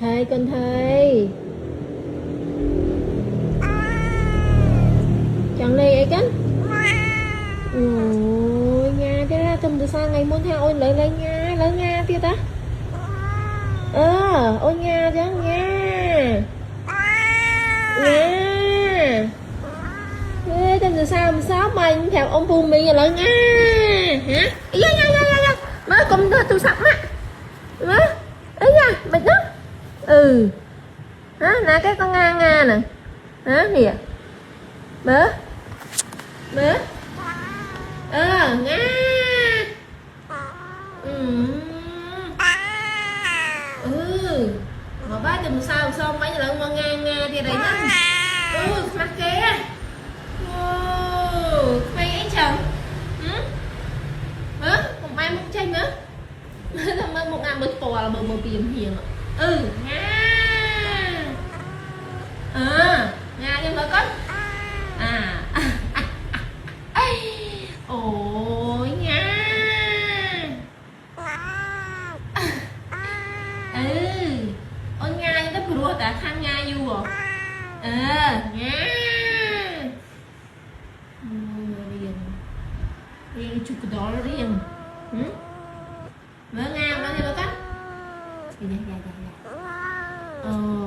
con thầy chẳng này ấy cắn ôi nha thế ra tầm từ sang ngày muốn theo ôi lấy nga tia ta ôi nga chứ nha thế tầm từ sao mình theo ông phù mình là nga hả dạ má cùng tôi sập á má ấy nha mệt đó hả cái con nga nè hả gì à bớ nga mà ba chùm sao xong mấy lần mà nga thì đấy đó mặt kia mày ấy chồng một mai một tranh nữa một ngàn một tòa là một tiền hiền nga nhưng mà con ôi nha ôi nha nhưng tất rùa ta tham nha vô nha riêng chụp cái đó riêng vâng nga nó thì có cách dạ